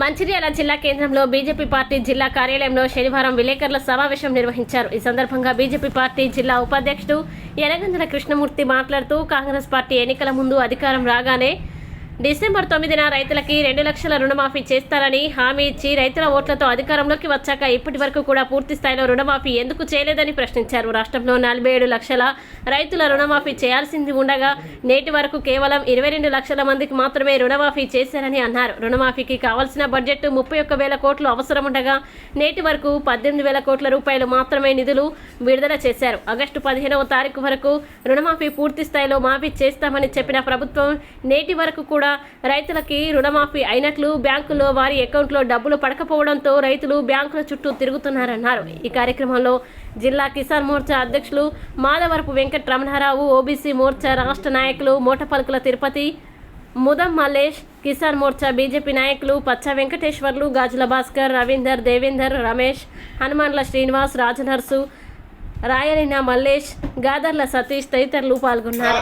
మంచిర్యాల జిల్లా కేంద్రంలో BJP party జిల్లా కార్యాలయంలో శనివారం విలేకరుల సమావేశం నిర్వహించారు. ఈ సందర్భంగా బీజేపీ పార్టీ జిల్లా ఉపాధ్యక్షుడు యనగంధల కృష్ణమూర్తి మాట్లాడుతూ కాంగ్రెస్ పార్టీ ఎన్నికల ముందు అధికారం రాగానే డిసెంబర్ 9న రైతులకి 2 లక్షల రుణమాఫీ చేస్తారని హామీ ఇచ్చి రైతుల ఓట్లతో అధికారంలోకి వచ్చాక ఇప్పటి వరకు కూడా పూర్తి స్థాయిలో రుణమాఫీ ఎందుకు చేయలేదని ప్రశ్నించారు. రాష్ట్రంలో 47 లక్షల రైతుల రుణమాఫీ చేయాల్సింది ఉండగా నేటి వరకు కేవలం 22 లక్షల మందికి మాత్రమే రుణమాఫీ చేశారని అన్నారు. రుణమాఫీకి కావాల్సిన బడ్జెట్ 31,000 కోట్లు అవసరం ఉండగా నేటి వరకు 18,000 కోట్ల రూపాయలు మాత్రమే నిధులు విడుదల చేశారు. ఆగస్టు 15వ తారీఖు వరకు రుణమాఫీ పూర్తి స్థాయిలో మాఫీ చేస్తామని చెప్పిన ప్రభుత్వం నేటి వరకు కూడా రైతులకి రుణమాఫీ అయినట్లు బ్యాంకుల్లో వారి అకౌంట్లో డబ్బులు పడకపోవడంతో రైతులు బ్యాంకుల చుట్టూ తిరుగుతున్నారన్నారు. ఈ కార్యక్రమంలో జిల్లా కిసాన్ మోర్చా అధ్యక్షులు మాధవరపు వెంకట రమణారావు, ఓబీసీ మోర్చా రాష్ట్ర నాయకులు మోటపల్కుల తిరుపతి, ముదం మల్లేష్, కిసాన్ మోర్చా బీజేపీ నాయకులు పచ్చ వెంకటేశ్వర్లు, గాజుల భాస్కర్, రవీందర్, దేవేందర్, రమేష్, హనుమాన్ల శ్రీనివాస్, రాజనర్సు, రాయలిన మల్లేష్, గాదర్ల సతీష్ తదితరులు పాల్గొన్నారు.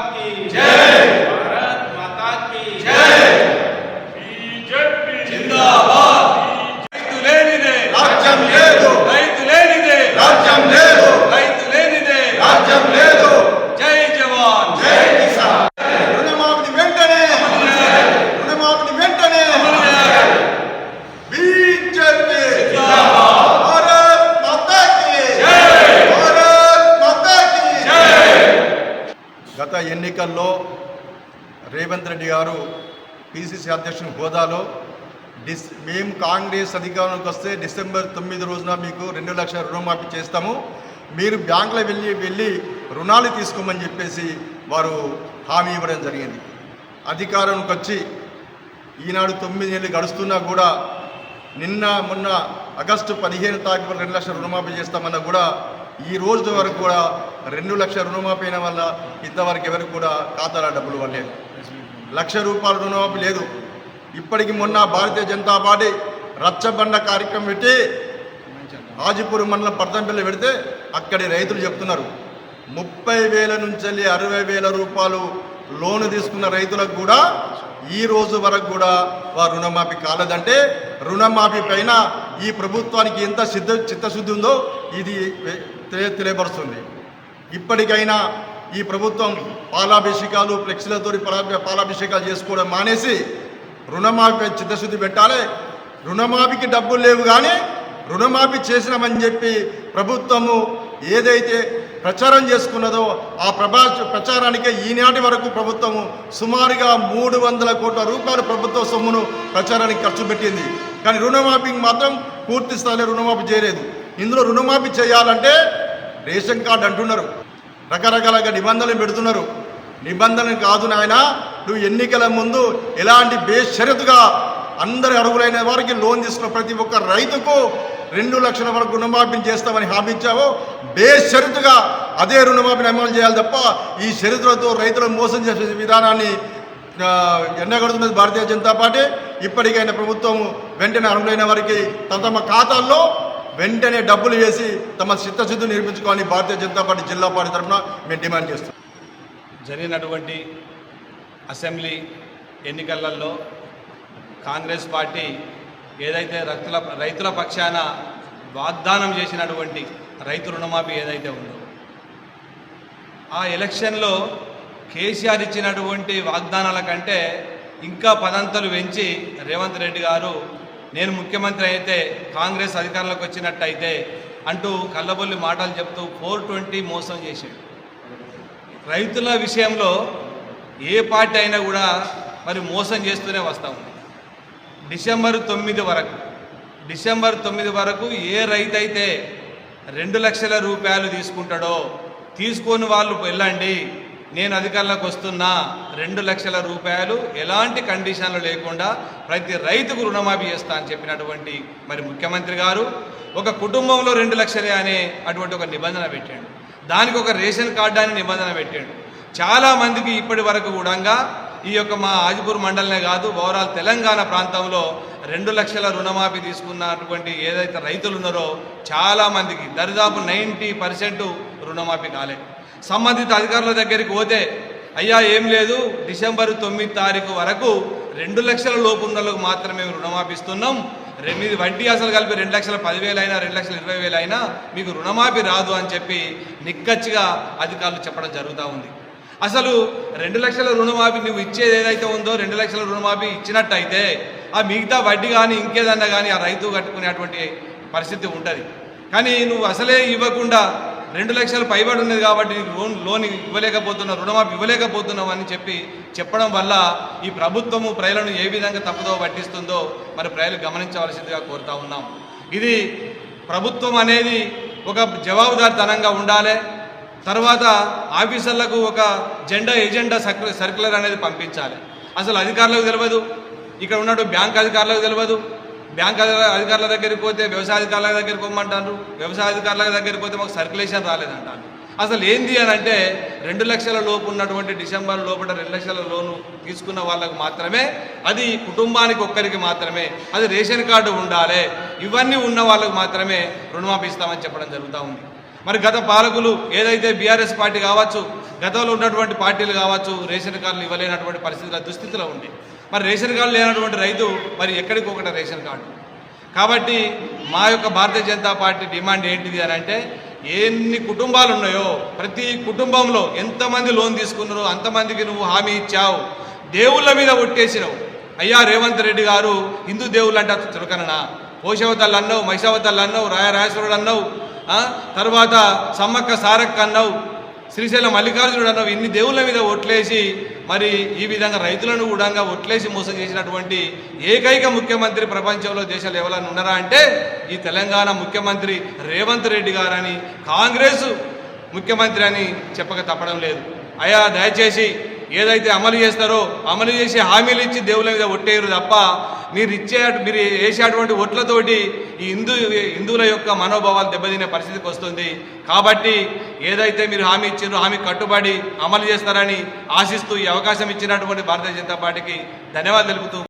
గత ఎన్నికల్లో రేవంత్ రెడ్డి గారు పిసిసి అధ్యక్షుని హోదాలో మేము కాంగ్రెస్ అధికారంలోకి వస్తే డిసెంబర్ 9 రోజున మీకు 2 లక్షల రుణమాఫీ చేస్తాము, మీరు బ్యాంకులో వెళ్ళి రుణాలు తీసుకోమని చెప్పేసి వారు హామీ ఇవ్వడం జరిగింది. అధికారంలోకి వచ్చి ఈనాడు 9 నెలలు గడుస్తున్నా కూడా మొన్న ఆగస్టు 15 తారీఖు 2 లక్షల రుణమాఫీ చేస్తామన్నా కూడా ఈ రోజు వరకు కూడా 2 లక్షల రుణమాఫీ అయిన వల్ల ఇంతవరకు ఎవరికి కూడా ఖాతాలో డబ్బులు పడలేదు. ₹1,00,000 రుణమాఫీ లేదు. ఇప్పటికి మొన్న భారతీయ జనతా పార్టీ రచ్చబండ కార్యక్రమం పెట్టి హాజీపూర్ మండలం పర్తంపల్లి పెడితే అక్కడి రైతులు చెప్తున్నారు 30,000 నుంచి 60,000 రూపాయలు లోను తీసుకున్న రైతులకు కూడా ఈ రోజు వరకు కూడా వారు రుణమాఫీ కాలేదంటే రుణమాఫీ పైన ఈ ప్రభుత్వానికి ఎంత చిత్తశుద్ధి ఉందో ఇది తెలియపరుస్తుంది. ఇప్పటికైనా ఈ ప్రభుత్వం పాలాభిషేకాలు ఫ్లెక్సీలతో పాలాభిషేకాలు చేసుకోవడం మానేసి రుణమాఫీ చిత్తశుద్ధి పెట్టాలి. రుణమాఫీకి డబ్బులు లేవు కానీ రుణమాఫీ చేసినామని చెప్పి ప్రభుత్వము ఏదైతే ప్రచారం చేసుకున్నదో ఆ ప్రచారానికే ఈనాటి వరకు ప్రభుత్వము సుమారుగా 300 కోట్ల రూపాయలు ప్రభుత్వ సొమ్మును ప్రచారానికి ఖర్చు పెట్టింది. కానీ రుణమాఫీకి మాత్రం పూర్తి స్థాయిలో రుణమాఫీ చేయలేదు. ఇందులో రుణమాఫీ చేయాలంటే రేషన్ కార్డు అంటున్నారు, రకరకాలుగా నిబంధనలు పెడుతున్నారు. నిబంధనలు కాదు నాయన, నువ్వు ఎన్నికల ముందు ఎలాంటి బేషరతుగా అందరి అర్హులైన వారికి లోన్ తీసుకున్న ప్రతి ఒక్క రైతుకు 2 లక్షల వరకు రుణమాఫీ చేస్తామని హామీ ఇచ్చావో బేషరతుగా అదే రుణమాఫీని అమలు చేయాలి తప్ప ఈ షరతులతో రైతులను మోసం చేసే విధానాన్ని ఎండగడుతున్నది భారతీయ జనతా పార్టీ. ఇప్పటికైనా ప్రభుత్వం వెంటనే అర్హులైన వారికి తమ ఖాతాల్లో వెంటనే డబ్బులు వేసి తమ చిత్తశుద్ధి నిర్మించుకోవాలని భారతీయ జనతా పార్టీ జిల్లా పార్టీ తరఫున మేము డిమాండ్ చేస్తాం. జరిగినటువంటి అసెంబ్లీ ఎన్నికలలో కాంగ్రెస్ పార్టీ ఏదైతే రైతుల పక్షాన వాగ్దానం చేసినటువంటి రైతు రుణమాఫీ ఏదైతే ఉందో ఆ ఎలక్షన్లో కేసీఆర్ ఇచ్చినటువంటి వాగ్దానాల కంటే ఇంకా పదంతలు పెంచి రేవంత్ రెడ్డి గారు నేను ముఖ్యమంత్రి అయితే కాంగ్రెస్ అధికారంలోకి వచ్చినట్టయితే అంటూ కళ్ళబొల్లి మాటలు చెప్తూ 420 మోసం చేశాడు. రైతుల విషయంలో ఏ పార్టీ అయినా కూడా మరి మోసం చేస్తూనే వస్తూ ఉంది. డిసెంబర్ 9 వరకు ఏ రైతు అయితే 2 లక్షల రూపాయలు తీసుకుంటాడో తీసుకొని వాళ్ళు వెళ్ళండి, నేను అధికారంలోకి వస్తున్నా 2 లక్షల రూపాయలు ఎలాంటి కండిషన్లు లేకుండా ప్రతి రైతుకు రుణమాఫీ చేస్తా అని చెప్పినటువంటి మరి ముఖ్యమంత్రి గారు ఒక కుటుంబంలో 2 లక్షలే అనే అటువంటి ఒక నిబంధన పెట్టాడు. దానికి ఒక రేషన్ కార్డు అని నిబంధన పెట్టాడు. చాలామందికి ఇప్పటి వరకు కూడా ఈ యొక్క మా హాజీపూర్ మండలనే కాదు ఓవరాల్ తెలంగాణ ప్రాంతంలో 2 లక్షల రుణమాఫీ తీసుకున్నటువంటి ఏదైతే రైతులు ఉన్నారో చాలామందికి దాదాపు 90% రుణమాఫీ కాలేదు. సంబంధిత అధికారుల దగ్గరికి పోతే అయ్యా ఏం లేదు, డిసెంబర్ 9 తారీఖు వరకు 2 లక్షల లోపు ఉన్న వాళ్ళకు మాత్రమే రుణమాఫీ ఇస్తున్నాం. మీది వడ్డీ అసలు కలిపి 2,10,000 అయినా 2,20,000 అయినా మీకు రుణమాఫీ రాదు అని చెప్పి నిక్కచ్చిగా అధికారులు చెప్పడం జరుగుతూ ఉంది. అసలు 2 లక్షల రుణమాఫీ నువ్వు ఇచ్చేది ఏదైతే ఉందో 2 లక్షల రుణమాఫీ ఇచ్చినట్టయితే ఆ మిగతా వడ్డీ కానీ ఇంకేదన్నా కానీ ఆ రైతు కట్టుకునేటువంటి పరిస్థితి ఉంటుంది. కానీ నువ్వు అసలే ఇవ్వకుండా 2 లక్షలు పైబడి ఉన్నది కాబట్టి లోన్ ఇవ్వలేకపోతున్నావు, రుణమాఫీ ఇవ్వలేకపోతున్నావు అని చెప్పడం వల్ల ఈ ప్రభుత్వము ప్రజలను ఏ విధంగా తప్పుదో పట్టిస్తుందో మరి ప్రజలు గమనించవలసిందిగా కోరుతా ఉన్నాం. ఇది ప్రభుత్వం అనేది ఒక జవాబుదారితనంగా ఉండాలి. తర్వాత ఆఫీసర్లకు ఒక ఎజెండా సర్క్యులర్ అనేది పంపించాలి. అసలు అధికారులకు తెలియదు, ఇక్కడ ఉన్నట్టు బ్యాంక్ అధికారులకు తెలియదు. బ్యాంక్ అధికారుల దగ్గరికి పోతే వ్యవసాయ అధికారుల దగ్గరికి పోమంటారు, వ్యవసాయ అధికారుల దగ్గరికి పోతే మాకు సర్క్యులేషన్ రాలేదంటారు. అసలు ఏంది అని అంటే 2 లక్షల లోపు ఉన్నటువంటి డిసెంబర్ లోపల 2 లక్షల లోను తీసుకున్న వాళ్ళకు మాత్రమే, అది కుటుంబానికి ఒక్కరికి మాత్రమే, అది రేషన్ కార్డు ఉండాలి, ఇవన్నీ ఉన్న వాళ్ళకు మాత్రమే రుణమాఫీ ఇస్తామని చెప్పడం జరుగుతూ ఉంది. మరి గత పాలకులు ఏదైతే బీఆర్ఎస్ పార్టీ కావచ్చు, గతంలో ఉన్నటువంటి పార్టీలు కావచ్చు, రేషన్ కార్డులు ఇవ్వలేనటువంటి పరిస్థితుల దుస్థితిలో ఉంది. మరి రేషన్ కార్డు లేనటువంటి రైతు మరి ఎక్కడికి ఒకటి రేషన్ కార్డు. కాబట్టి మా యొక్క భారతీయ జనతా పార్టీ డిమాండ్ ఏంటిది అని అంటే, ఎన్ని కుటుంబాలు ఉన్నాయో ప్రతి కుటుంబంలో ఎంతమంది లోన్ తీసుకున్నారో అంతమందికి నువ్వు హామీ ఇచ్చావు, దేవుళ్ళ మీద ఒట్టేసినావు. అయ్యా రేవంత్ రెడ్డి గారు హిందూ దేవుళ్ళు అంటే చులకననా? పోషవతల్లు అన్నావు, మైషావతల్లు అన్నావు, రాయరాజేశ్వరుడు అన్నావు, తర్వాత సమ్మక్క సారక్క అన్నావు, శ్రీశైలం మల్లికార్జునుడు అన్నావు. ఇన్ని దేవుళ్ళ మీద ఒట్లేసి మరి ఈ విధంగా రైతులను కూడా ఒట్లేసి మోసం చేసినటువంటి ఏకైక ముఖ్యమంత్రి ప్రపంచంలో దేశాలు ఎవరైనా ఉన్నారా అంటే ఈ తెలంగాణ ముఖ్యమంత్రి రేవంత్ రెడ్డి గారని, కాంగ్రెస్ ముఖ్యమంత్రి అని చెప్పక తప్పడం లేదు. అయ్యా దయచేసి ఏదైతే అమలు చేస్తారో అమలు చేసి హామీలు ఇచ్చి దేవుళ్ళ మీద ఒట్టేయరు తప్ప మీరు వేసేటువంటి ఒట్లతోటి ఈ హిందువుల యొక్క మనోభావాలు దెబ్బతినే పరిస్థితికి వస్తుంది. కాబట్టి ఏదైతే మీరు హామీ ఇచ్చారో హామీ కట్టుబడి అమలు చేస్తారని ఆశిస్తూ ఈ అవకాశం ఇచ్చినటువంటి భారతీయ జనతా పార్టీకి ధన్యవాదాలు తెలుపుతూ